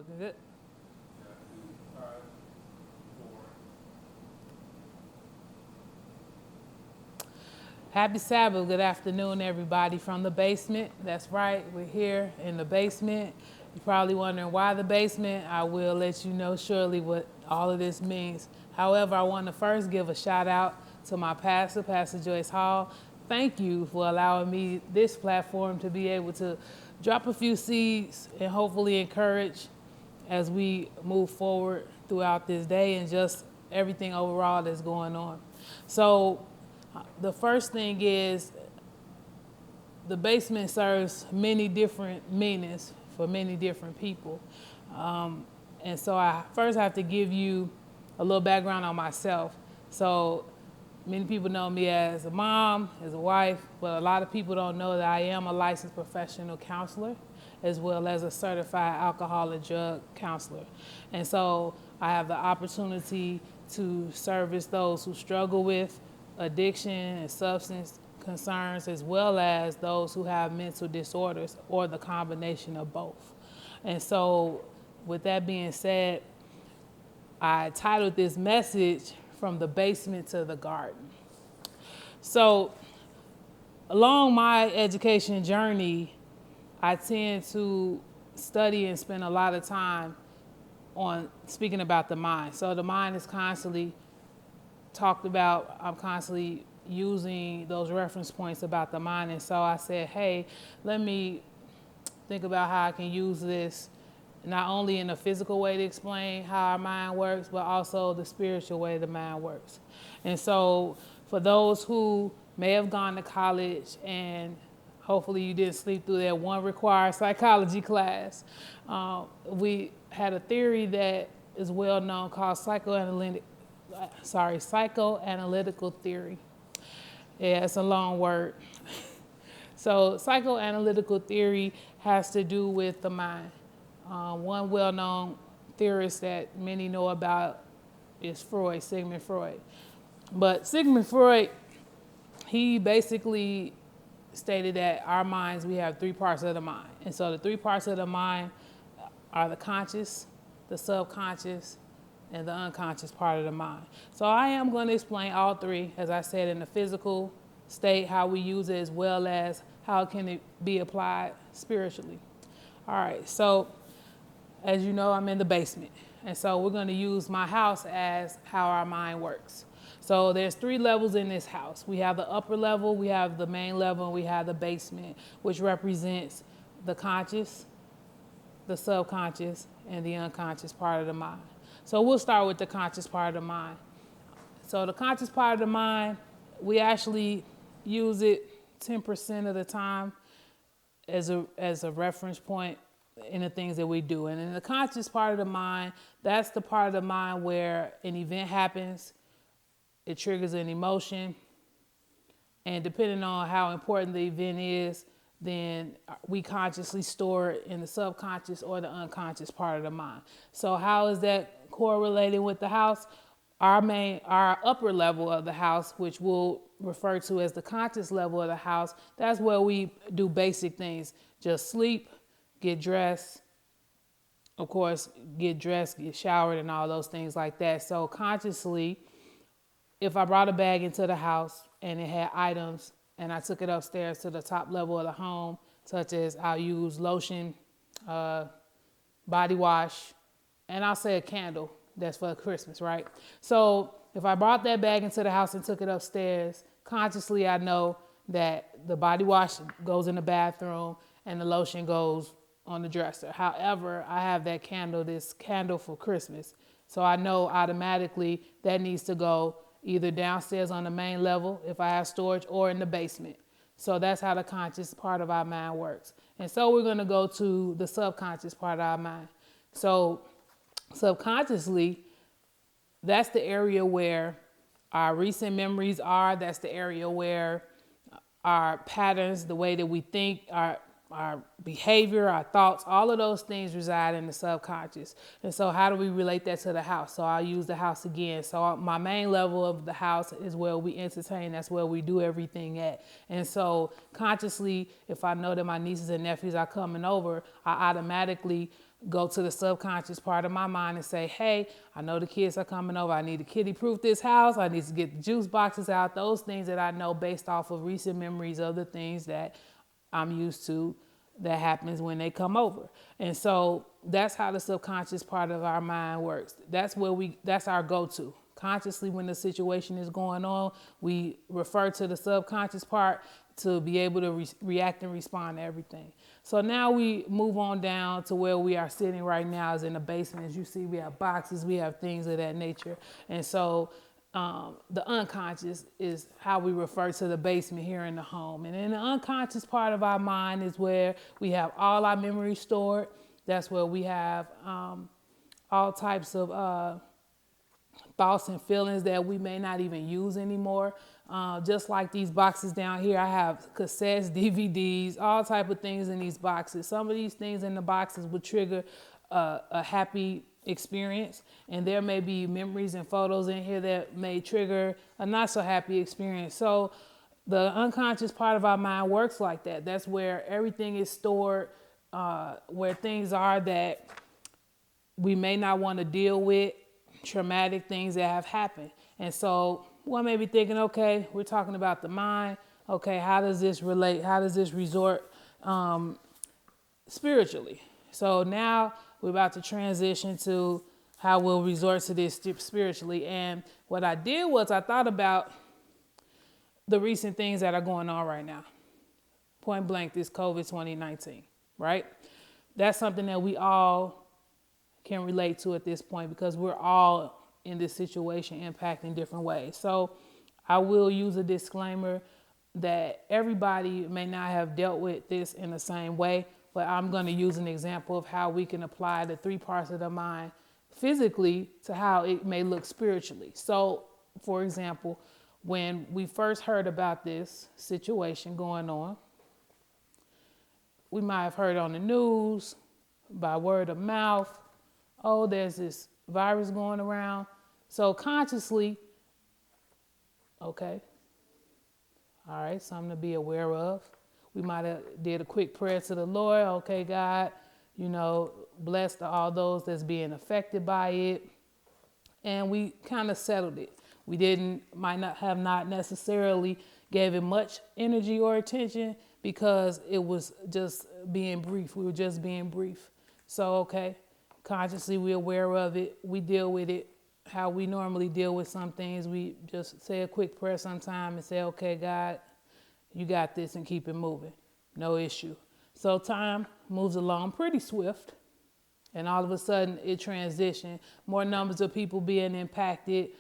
Looking good. Happy Sabbath. Good afternoon, everybody from the basement. That's right. We're here in the basement. You're probably wondering why the basement. I will let you know shortly what all of this means. However, I want to first give a shout out to my pastor, Pastor Joyce Hall. Thank you for allowing me this platform to be able to drop a few seeds and hopefully encourage as we move forward throughout this day and just everything overall that's going on. So the first thing is the basement serves many different meanings for many different people. And so I first have to give you a little background on myself. So many people know me as a mom, as a wife, but a lot of people don't know that I am a licensed professional counselor as well as a certified alcohol and drug counselor. And so I have the opportunity to service those who struggle with addiction and substance concerns, as well as those who have mental disorders or the combination of both. And so with that being said, I titled this message From the Basement to the Garden. So along my education journey, I tend to study and spend a lot of time on speaking about the mind. So the mind is constantly talked about. I'm constantly using those reference points about the mind. And so I said, hey, let me think about how I can use this not only in a physical way to explain how our mind works, but also the spiritual way the mind works. And so for those who may have gone to college and hopefully you didn't sleep through that one required psychology class, we had a theory that is well known called psychoanalytical theory. Yeah, it's a long word. So psychoanalytical theory has to do with the mind. One well-known theorist that many know about is Freud, Sigmund Freud. But Sigmund Freud, he basically stated that our minds, we have three parts of the mind. And so the three parts of the mind are the conscious, the subconscious, and the unconscious part of the mind. So I am going to explain all three, as I said, in the physical state, how we use it, as well as how can it be applied spiritually. All right, so as you know, I'm in the basement. And so we're going to use my house as how our mind works. So there's three levels in this house. We have the upper level, we have the main level, and we have the basement, which represents the conscious, the subconscious, and the unconscious part of the mind. So we'll start with the conscious part of the mind. So the conscious part of the mind, we actually use it 10% of the time as a reference point in the things that we do. And in the conscious part of the mind, that's the part of the mind where an event happens, it triggers an emotion, and depending on how important the event is, then we consciously store it in the subconscious or the unconscious part of the mind. So how is that correlated with the house? Our upper level of the house, which we'll refer to as the conscious level of the house, that's where we do basic things. Just sleep, get dressed, of course, get dressed, get showered, and all those things like that. So consciously, if I brought a bag into the house and it had items and I took it upstairs to the top level of the home, such as I'll use lotion, body wash, and I'll say a candle. That's for Christmas, right? So if I brought that bag into the house and took it upstairs, consciously I know that the body wash goes in the bathroom and the lotion goes on the dresser. However, I have that candle, this candle for Christmas. So I know automatically that needs to go either downstairs on the main level if I have storage or in the basement. So that's how the conscious part of our mind works. And so we're going to go to the subconscious part of our mind. So subconsciously, that's the area where our recent memories are. That's the area where our patterns, the way that we think, our behavior, our thoughts, all of those things reside in the subconscious. And so how do we relate that to the house? So I'll use the house again. So my main level of the house is where we entertain. That's where we do everything at. And so consciously, if I know that my nieces and nephews are coming over, I automatically go to the subconscious part of my mind and say, hey, I know the kids are coming over. I need to kitty proof this house. I need to get the juice boxes out. Those things that I know based off of recent memories of the things that I'm used to that happens when they come over. And so that's how the subconscious part of our mind works. That's our go-to. Consciously, when the situation is going on, we refer to the subconscious part to be able to react and respond to everything. So now we move on down to where we are sitting right now is in the basement. As you see, we have boxes, we have things of that nature. And so the unconscious is how we refer to the basement here in the home. And in the unconscious part of our mind is where we have all our memories stored. That's where we have all types of thoughts and feelings that we may not even use anymore. Just like these boxes down here, I have cassettes, DVDs, all type of things in these boxes. Some of these things in the boxes would trigger a happy experience, and there may be memories and photos in here that may trigger a not so happy experience. So the unconscious part of our mind works like that. That's where everything is stored, where things are that we may not want to deal with, traumatic things that have happened. And so one may be thinking, okay, we're talking about the mind. Okay, how does this relate? How does this resort spiritually? So now we're about to transition to how we'll resort to this spiritually. And what I did was I thought about the recent things that are going on right now. Point blank, this COVID 2019, right? That's something that we all can relate to at this point because we're all in this situation impacting different ways. So I will use a disclaimer that everybody may not have dealt with this in the same way, but I'm going to use an example of how we can apply the three parts of the mind physically to how it may look spiritually. So, for example, when we first heard about this situation going on, we might have heard on the news, by word of mouth, oh, there's this virus going around. So consciously, okay, all right, something to be aware of. We might have did a quick prayer to the Lord. Okay, God, bless all those that's being affected by it. And we kind of settled it. We might not have necessarily gave it much energy or attention because it was just being brief. We were just being brief. So, okay, consciously we're aware of it. We deal with it how we normally deal with some things. We just say a quick prayer sometime and say, okay, God, you got this, and keep it moving. No issue. So time moves along pretty swift. And all of a sudden it transitioned. More numbers of people being impacted,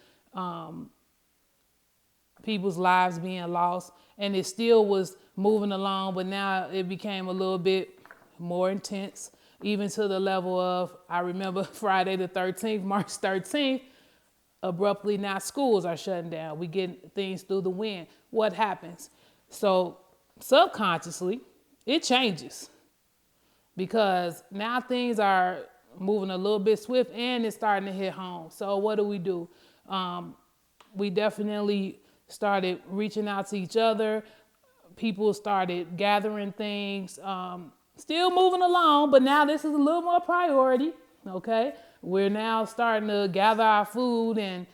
people's lives being lost. And it still was moving along, but now it became a little bit more intense, even to the level of, I remember Friday the 13th, March 13th, abruptly now schools are shutting down. We get things through the wind. What happens? So subconsciously, it changes because now things are moving a little bit swift and it's starting to hit home. So what do? We definitely started reaching out to each other. People started gathering things, still moving along, but now this is a little more priority, okay? We're now starting to gather our food and,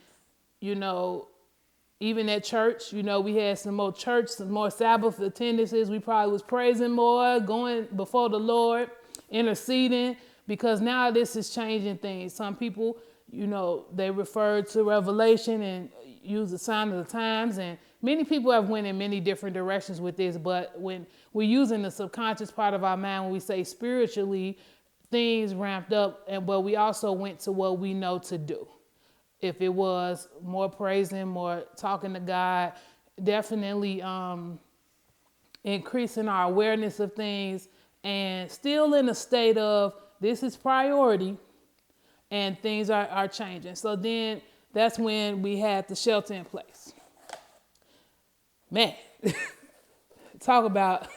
even at church, we had some more Sabbath attendances. We probably was praising more, going before the Lord, interceding, because now this is changing things. Some people, they refer to Revelation and use the sign of the times, and many people have went in many different directions with this, but when we're using the subconscious part of our mind, when we say spiritually, things ramped up, but we also went to what we know to do. If it was more praising, more talking to God, definitely increasing our awareness of things, and still in a state of this is priority and things are changing. So then that's when we had the shelter in place. Man, talk about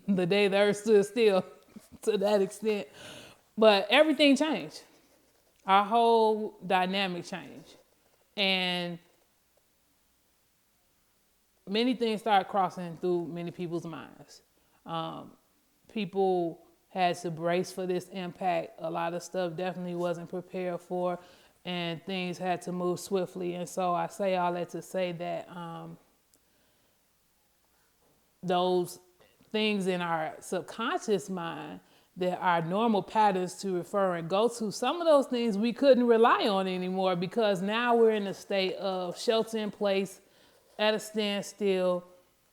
the day the earth stood still to that extent. But everything changed. Our whole dynamic changed. And many things started crossing through many people's minds. People had to brace for this impact. A lot of stuff definitely wasn't prepared for, and things had to move swiftly. And so I say all that to say that those things in our subconscious mind that are normal patterns to refer and go to, some of those things we couldn't rely on anymore, because now we're in a state of shelter in place, at a standstill.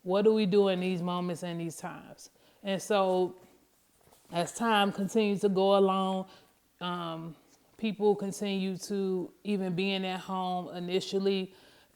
What do we do in these moments and these times? And so as time continues to go along, people continue to, even being at home initially,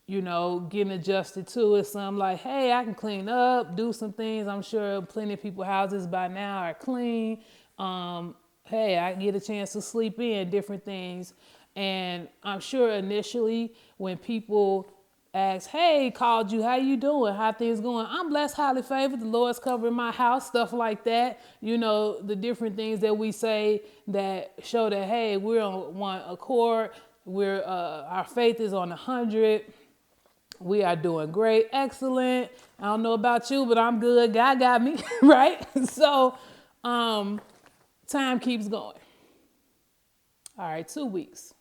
getting adjusted to it. Some like, hey, I can clean up, do some things. I'm sure plenty of people's houses by now are clean. Hey, I get a chance to sleep in, different things. And I'm sure initially when people ask, hey, called you, how you doing? How things going? I'm blessed, highly favored. The Lord's covering my house, stuff like that. The different things that we say that show that, hey, we're on one accord. Our faith is on 100. We are doing great, excellent. I don't know about you, but I'm good. God got me, right? So time keeps going. All right, 2 weeks.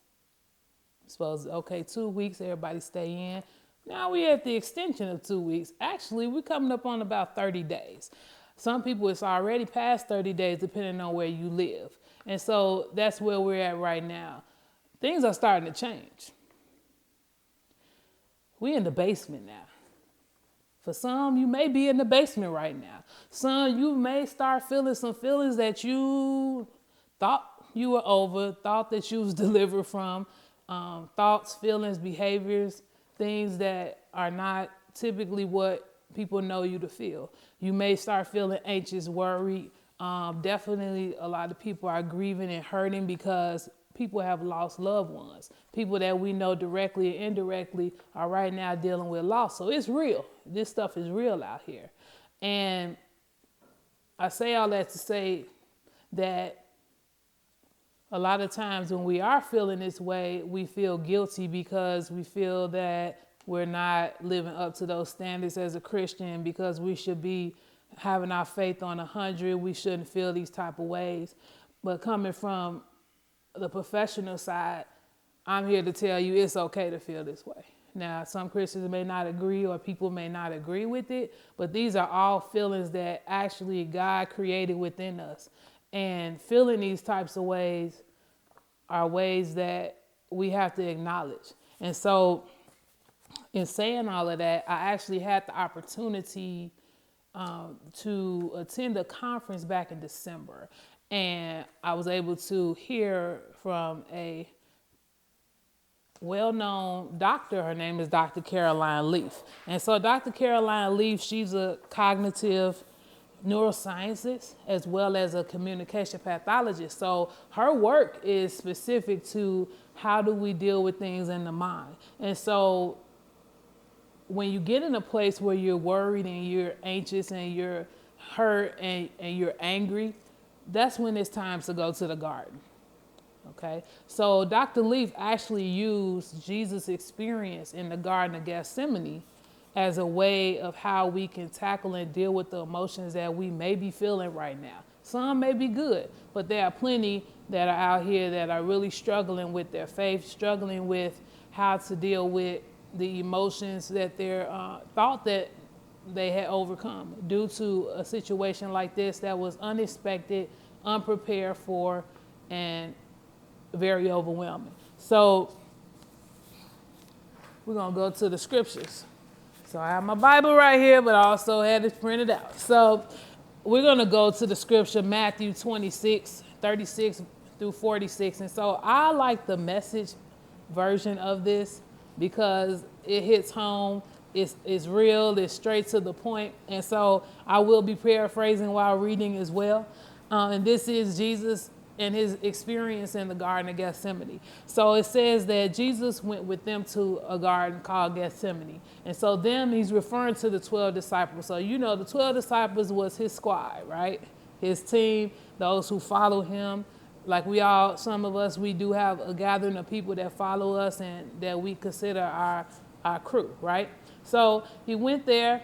Suppose, okay, 2 weeks, everybody stay in. Now we're at the extension of 2 weeks. Actually, we're coming up on about 30 days. Some people, it's already past 30 days, depending on where you live. And so that's where we're at right now. Things are starting to change. We're in the basement now. For some, you may be in the basement right now. Some, you may start feeling some feelings that you thought you were over, thought that you was delivered from, thoughts, feelings, behaviors, things that are not typically what people know you to feel. You may start feeling anxious, worried. Definitely a lot of people are grieving and hurting because people have lost loved ones. People that we know directly and indirectly are right now dealing with loss. So it's real. This stuff is real out here. And I say all that to say that a lot of times when we are feeling this way, we feel guilty because we feel that we're not living up to those standards as a Christian, because we should be having our faith on 100. We shouldn't feel these type of ways. But coming from the professional side, I'm here to tell you it's okay to feel this way. Now, some Christians may not agree, or people may not agree with it, but these are all feelings that actually God created within us. And feeling these types of ways are ways that we have to acknowledge. And so in saying all of that, I actually had the opportunity to attend a conference back in December. And I was able to hear from a well-known doctor. Her name is Dr. Caroline Leaf. And so Dr. Caroline Leaf, she's a cognitive neuroscientist as well as a communication pathologist. So her work is specific to how do we deal with things in the mind. And so when you get in a place where you're worried and you're anxious and you're hurt and you're angry, that's when it's time to go to the garden. Okay, so Dr. Leaf actually used Jesus' experience in the Garden of Gethsemane as a way of how we can tackle and deal with the emotions that we may be feeling right now. Some may be good, but there are plenty that are out here that are really struggling with their faith, struggling with how to deal with the emotions that they're thought that they had overcome due to a situation like this that was unexpected, unprepared for, and very overwhelming. So we're going to go to the scriptures. So I have my Bible right here, but I also had it printed out. So we're going to go to the scripture, Matthew 26, 36 through 46. And so I like the Message version of this because it hits home. It's real. It's straight to the point. And so I will be paraphrasing while reading as well. And this is Jesus and his experience in the Garden of Gethsemane. So it says that Jesus went with them to a garden called Gethsemane. And so them, he's referring to the 12 disciples. So the 12 disciples was his squad, right? His team, those who follow him. Like some of us, we do have a gathering of people that follow us and that we consider our crew, right? So he went there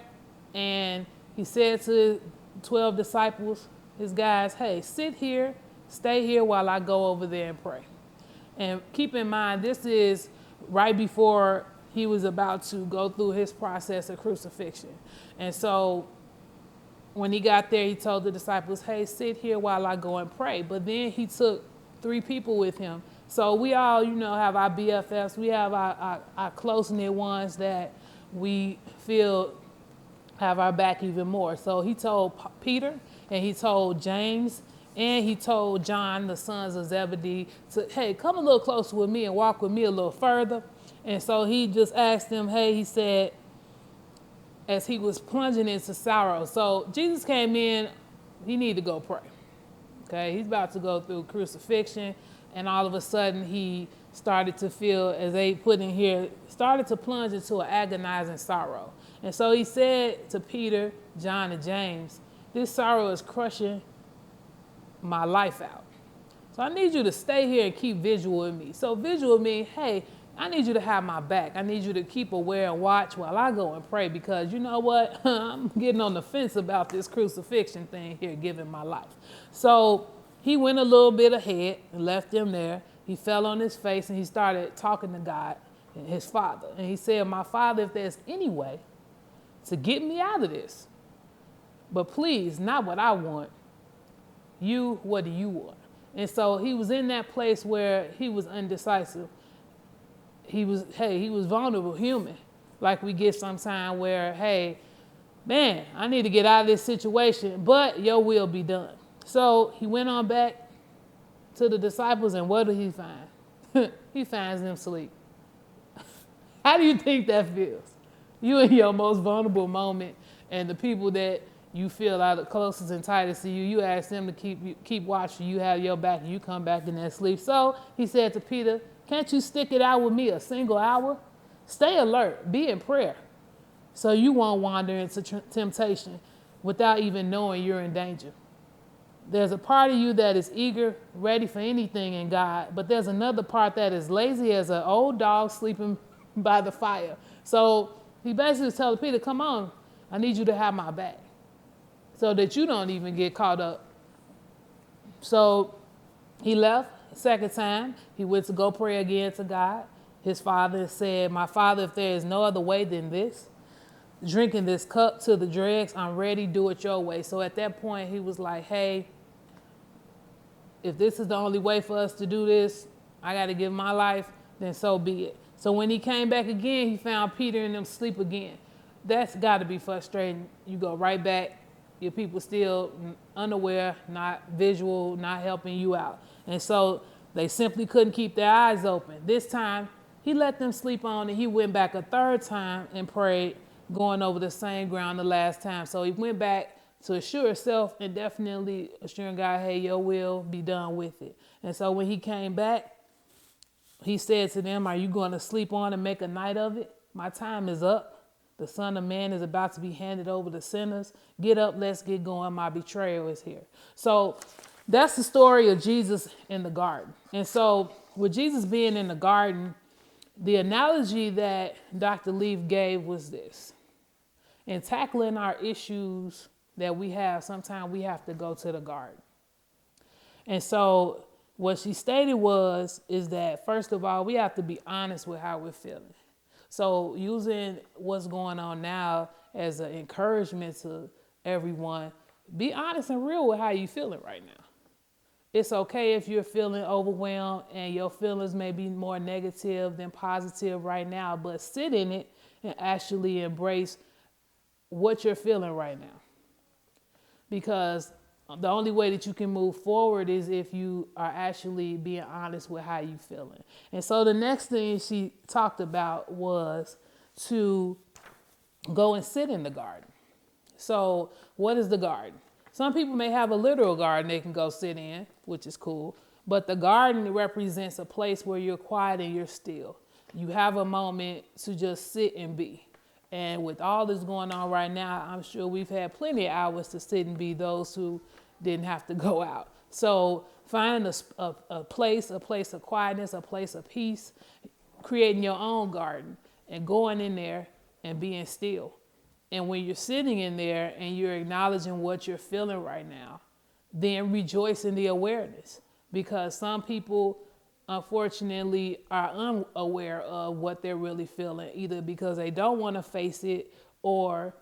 and he said to 12 disciples, his guys, hey, sit here, stay here while I go over there and pray. And keep in mind, this is right before he was about to go through his process of crucifixion. And so when he got there, he told the disciples, hey, sit here while I go and pray. But then he took 3 people with him. So we all, have our BFFs. We have our close-knit ones that we feel have our back even more. So he told Peter, and he told James, and he told John, the sons of Zebedee, to, hey, come a little closer with me and walk with me a little further. And so he just asked them, hey, he said, as he was plunging into sorrow. So Jesus came in, he needed to go pray. Okay, he's about to go through crucifixion, and all of a sudden he started to feel, as they put in here, started to plunge into an agonizing sorrow. And so he said to Peter, John, and James, this sorrow is crushing my life out. So I need you to stay here and keep visual with me. So visual means, hey, I need you to have my back. I need you to keep aware and watch while I go and pray, because you know what? I'm getting on the fence about this crucifixion thing here, giving my life. So he went a little bit ahead and left them there. He fell on his face and he started talking to God and his Father. And he said, my Father, if there's any way to get me out of this, but please, not what I want. What do you want? And so he was in that place where he was undecisive. He was vulnerable, human, like we get sometime where, hey, man, I need to get out of this situation, but your will be done. So he went on back to the disciples, and what did he find? He finds them asleep. How do you think that feels? You in your most vulnerable moment, and the people that you feel are the closest and tightest to you, you ask them to keep watching, you have your back, and you come back in that sleep. So he said to Peter, can't you stick it out with me a single hour? Stay alert, be in prayer, so you won't wander into temptation without even knowing you're in danger. There's a part of you that is eager, ready for anything in God, but there's another part that is lazy as an old dog sleeping by the fire. So he basically told Peter, come on, I need you to have my back so that you don't even get caught up. So he left. Second time, he went to go pray again to God. His Father said, my Father, if there is no other way than this, drinking this cup to the dregs, I'm ready, do it your way. So at that point, he was like, hey, if this is the only way for us to do this, I got to give my life, then so be it. So when he came back again, he found Peter and them asleep again. That's got to be frustrating. You go right back, your people still unaware, not visual, not helping you out. And so they simply couldn't keep their eyes open. This time, he let them sleep on, and he went back a third time and prayed, going over the same ground the last time. So he went back to assure himself and definitely assuring God, hey, your will be done with it. And so when he came back, he said to them, are you going to sleep on and make a night of it? My time is up. The Son of Man is about to be handed over to sinners. Get up, let's get going. My betrayal is here. So that's the story of Jesus in the garden. And so with Jesus being in the garden, the analogy that Dr. Leaf gave was this. In tackling our issues that we have, sometimes we have to go to the garden. And so what she stated is that, first of all, we have to be honest with how we're feeling. So using what's going on now as an encouragement to everyone, be honest and real with how you're feeling right now. It's okay if you're feeling overwhelmed and your feelings may be more negative than positive right now, but sit in it and actually embrace what you're feeling right now. Because the only way that you can move forward is if you are actually being honest with how you're feeling. And so the next thing she talked about was to go and sit in the garden. So what is the garden? Some people may have a literal garden they can go sit in, which is cool. But the garden represents a place where you're quiet and you're still. You have a moment to just sit and be. And with all this going on right now, I'm sure we've had plenty of hours to sit and be, those who didn't have to go out. So finding a place of quietness, a place of peace, creating your own garden and going in there and being still. And when you're sitting in there and you're acknowledging what you're feeling right now, then rejoice in the awareness, because some people unfortunately are unaware of what they're really feeling, either because they don't want to face it or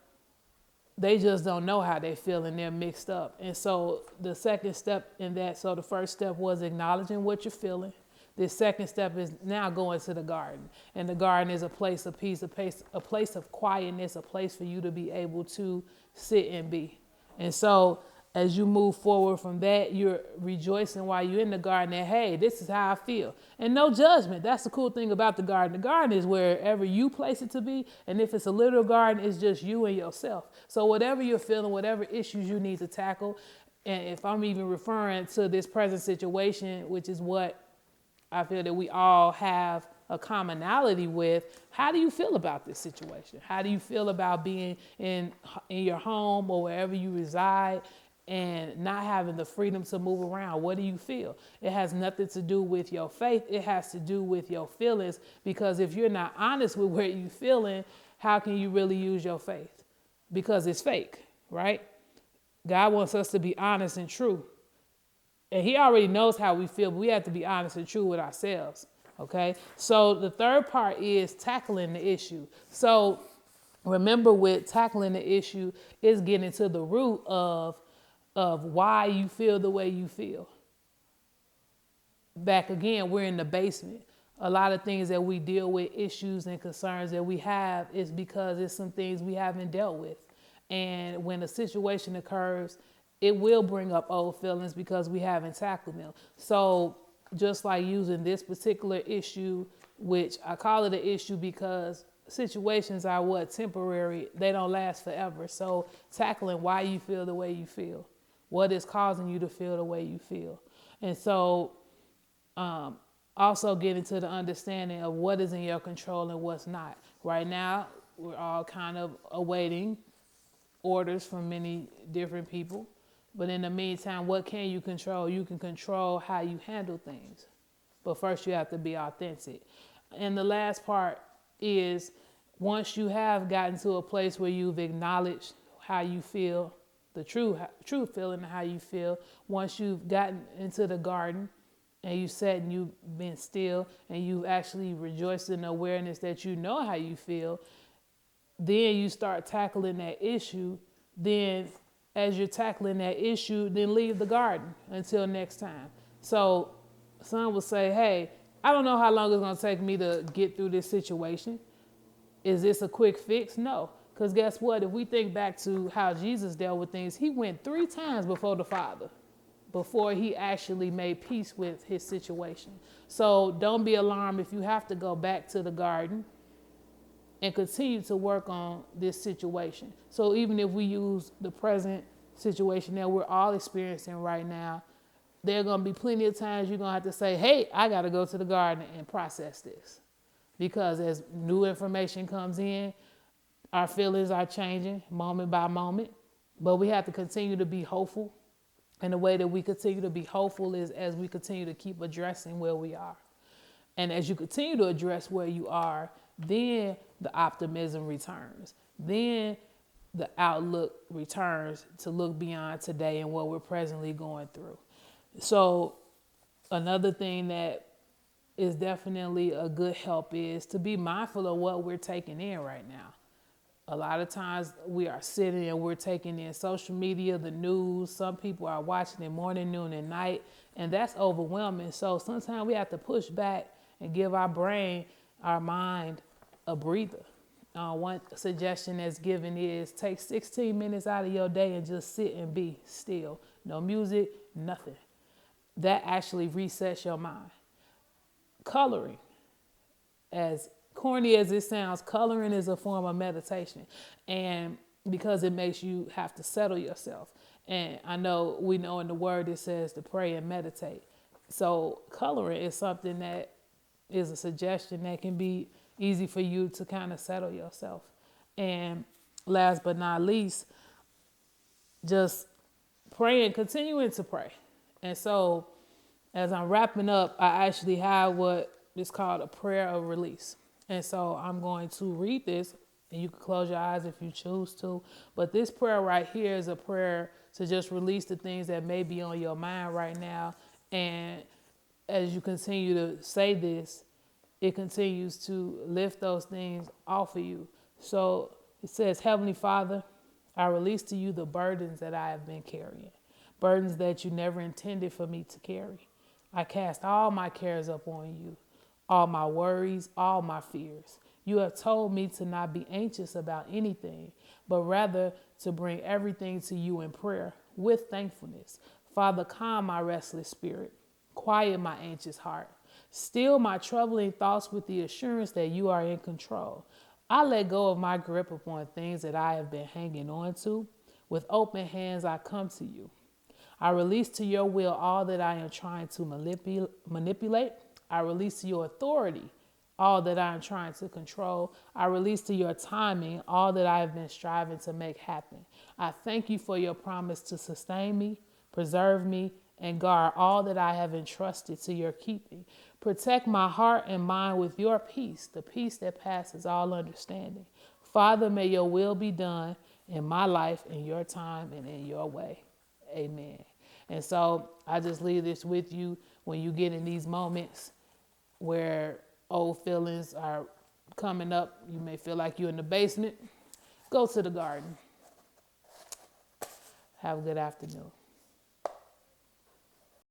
they just don't know how they feel and they're mixed up. And so the second step in that, so the first step was acknowledging what you're feeling. The second step is now going to the garden. And the garden is a place of peace, a place of quietness, a place for you to be able to sit and be. And so as you move forward from that, you're rejoicing while you're in the garden that, hey, this is how I feel. And no judgment. That's the cool thing about the garden. The garden is wherever you place it to be. And if it's a little garden, it's just you and yourself. So whatever you're feeling, whatever issues you need to tackle, and if I'm even referring to this present situation, which is what I feel that we all have a commonality with, how do you feel about this situation? How do you feel about being in your home or wherever you reside and not having the freedom to move around? What do you feel? It has nothing to do with your faith. It has to do with your feelings, because if you're not honest with where you're feeling, how can you really use your faith? Because it's fake, right? God wants us to be honest and true. And he already knows how we feel, but we have to be honest and true with ourselves, okay? So the third part is tackling the issue. So remember, with tackling the issue is getting to the root of why you feel the way you feel. Back again, we're in the basement. A lot of things that we deal with, issues and concerns that we have, is because it's some things we haven't dealt with. And when a situation occurs, it will bring up old feelings because we haven't tackled them. So just like using this particular issue, which I call it an issue because situations are temporary. They don't last forever. So tackling why you feel the way you feel. What is causing you to feel the way you feel? And so also getting to the understanding of what is in your control and what's not. Right now, we're all kind of awaiting orders from many different people. But in the meantime, what can you control? You can control how you handle things. But first you have to be authentic. And the last part is, once you have gotten to a place where you've acknowledged how you feel, the true feeling of how you feel, once you've gotten into the garden and you sat and you've been still and you actually rejoiced in the awareness that you know how you feel, then you start tackling that issue. Then as you're tackling that issue, then leave the garden until next time. So some will say, hey, I don't know how long it's going to take me to get through this situation. Is this a quick fix? No. Because guess what? If we think back to how Jesus dealt with things, he went 3 times before the Father before he actually made peace with his situation. So don't be alarmed if you have to go back to the garden and continue to work on this situation. So even if we use the present situation that we're all experiencing right now, there are going to be plenty of times you're going to have to say, hey, I got to go to the garden and process this. Because as new information comes in, our feelings are changing moment by moment. But we have to continue to be hopeful. And the way that we continue to be hopeful is as we continue to keep addressing where we are. And as you continue to address where you are, then the optimism returns. Then the outlook returns to look beyond today and what we're presently going through. So another thing that is definitely a good help is to be mindful of what we're taking in right now. A lot of times we are sitting and we're taking in social media, the news. Some people are watching it morning, noon, and night, and that's overwhelming. So sometimes we have to push back and give our brain, our mind, a breather. One suggestion that's given is take 16 minutes out of your day and just sit and be still. No music, nothing. That actually resets your mind. Coloring, as corny as it sounds, coloring is a form of meditation, and because it makes you have to settle yourself. And we know in the word it says to pray and meditate. So coloring is something that is a suggestion that can be easy for you to kind of settle yourself. And last but not least, just praying, continuing to pray. And so as I'm wrapping up, I actually have what is called a prayer of release. And so I'm going to read this And you can close your eyes if you choose to. But this prayer right here is a prayer to just release the things that may be on your mind right now. And as you continue to say this, it continues to lift those things off of you. So it says, Heavenly Father, I release to you the burdens that I have been carrying, burdens that you never intended for me to carry. I cast all my cares upon you, all my worries, all my fears. You have told me to not be anxious about anything, but rather to bring everything to you in prayer with thankfulness. Father, calm my restless spirit, quiet my anxious heart, still my troubling thoughts with the assurance that you are in control. I let go of my grip upon things that I have been hanging on to. With open hands, I come to you. I release to your will all that I am trying to manipulate. I release to your authority all that I am trying to control. I release to your timing all that I have been striving to make happen. I thank you for your promise to sustain me, preserve me, and guard all that I have entrusted to your keeping. Protect my heart and mind with your peace, the peace that passes all understanding. Father, may your will be done in my life, in your time, and in your way. Amen. And so I just leave this with you when you get in these moments where old feelings are coming up. You may feel like you're in the basement. Go to the garden. Have a good afternoon.